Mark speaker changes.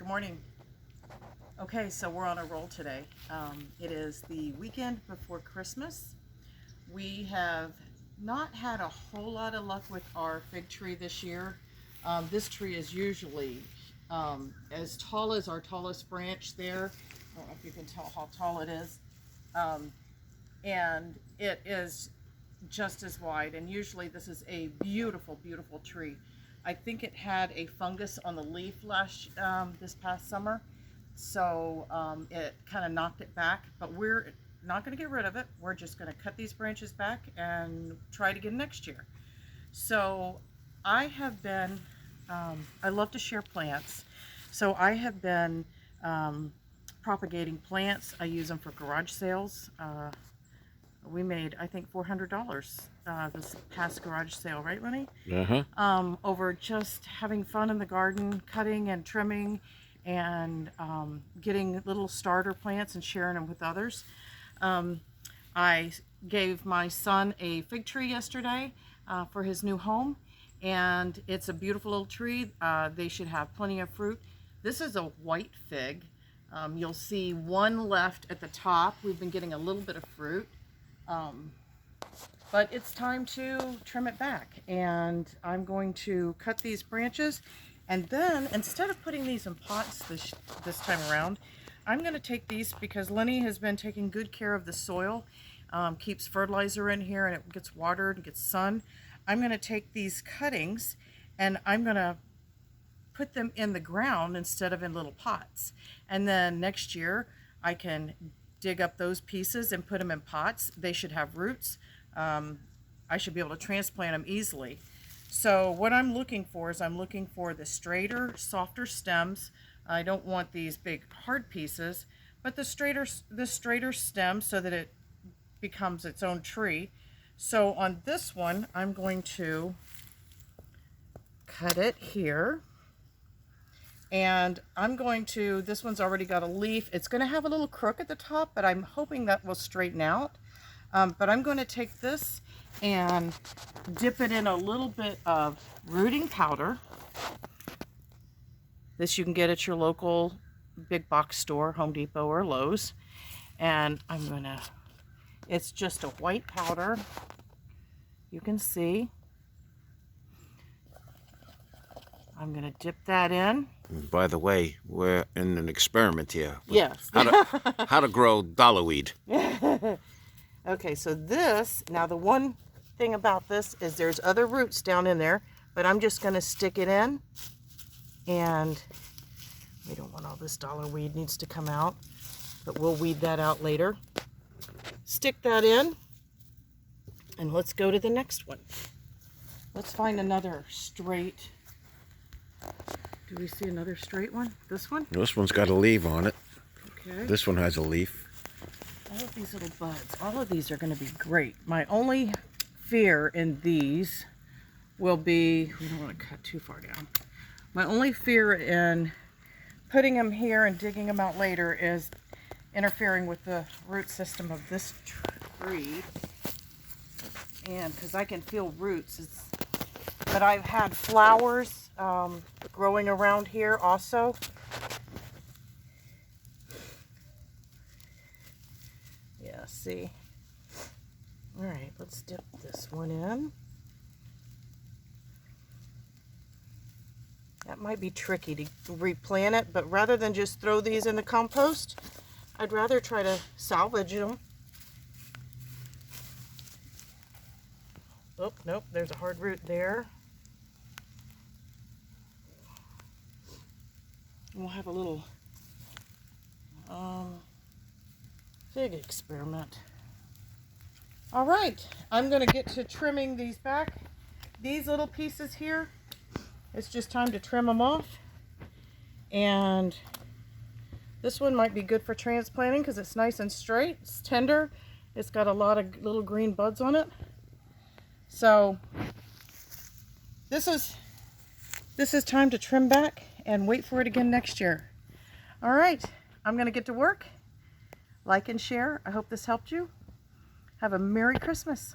Speaker 1: Good morning. Okay, so we're on a roll today. It is the weekend before Christmas. We have not had a whole lot of luck with our fig tree this year. This tree is usually as tall as our tallest branch there. I don't know if you can tell how tall it is. And it is just as wide, and usually this is a beautiful, beautiful tree. I think it had a fungus on the leaf this past summer, so it kind of knocked it back, but we're not going to get rid of it. We're just going to cut these branches back and try it again next year. So I have been, I love to share plants, so I have been propagating plants. I use them for garage sales. We made, I think, $400 this past garage sale, right, Lenny? Over just having fun in the garden, cutting and trimming, and getting little starter plants and sharing them with others. I gave my son a fig tree yesterday for his new home, and it's a beautiful little tree. They should have plenty of fruit. This is a white fig. You'll see one left at the top. We've been getting a little bit of fruit. But it's time to trim it back, and I'm going to cut these branches, and then instead of putting these in pots this time around, I'm going to take these, because Lenny has been taking good care of the soil, keeps fertilizer in here, and it gets watered and gets sun. I'm going to take these cuttings and I'm going to put them in the ground instead of in little pots, and then next year I can dig up those pieces and put them in pots. They should have roots. I should be able to transplant them easily. So what I'm looking for is I'm looking for the straighter, softer stems. I don't want these big hard pieces, but the straighter stem so that it becomes its own tree. So on this one, I'm going to cut it here. And I'm going to, this one's already got a leaf. It's going to have a little crook at the top, but I'm hoping that will straighten out. But I'm going to take this and dip it in a little bit of rooting powder. This you can get at your local big box store, Home Depot or Lowe's. And I'm going to, it's just a white powder. You can see. I'm going to dip that in.
Speaker 2: By the way, we're in an experiment here.
Speaker 1: Yes.
Speaker 2: How to grow dollarweed.
Speaker 1: Okay, so this, now the one thing about this is there's other roots down in there, but I'm just going to stick it in, and we don't want all this dollarweed, needs to come out, but we'll weed that out later. Stick that in, and let's go to the next one. Let's find another straight. Do we see another straight one? This one?
Speaker 2: This one's got a leaf on it.
Speaker 1: Okay.
Speaker 2: This one has a leaf.
Speaker 1: All of these little buds, all of these are going to be great. My only fear in these will be, we don't want to cut too far down. My only fear in putting them here and digging them out later is interfering with the root system of this tree. And because I can feel roots, but I've had flowers growing around here also. Yeah, see. All right, let's dip this one in. That might be tricky to replant it, but rather than just throw these in the compost, I'd rather try to salvage them. Oh, nope, there's a hard root there. We'll have a little fig experiment. All right, I'm going to get to trimming these back. These little pieces here, it's just time to trim them off. And this one might be good for transplanting because it's nice and straight. It's tender. It's got a lot of little green buds on it. So this is time to trim back and wait for it again next year. All right, I'm going to get to work. Like and share. I hope this helped you. Have a Merry Christmas.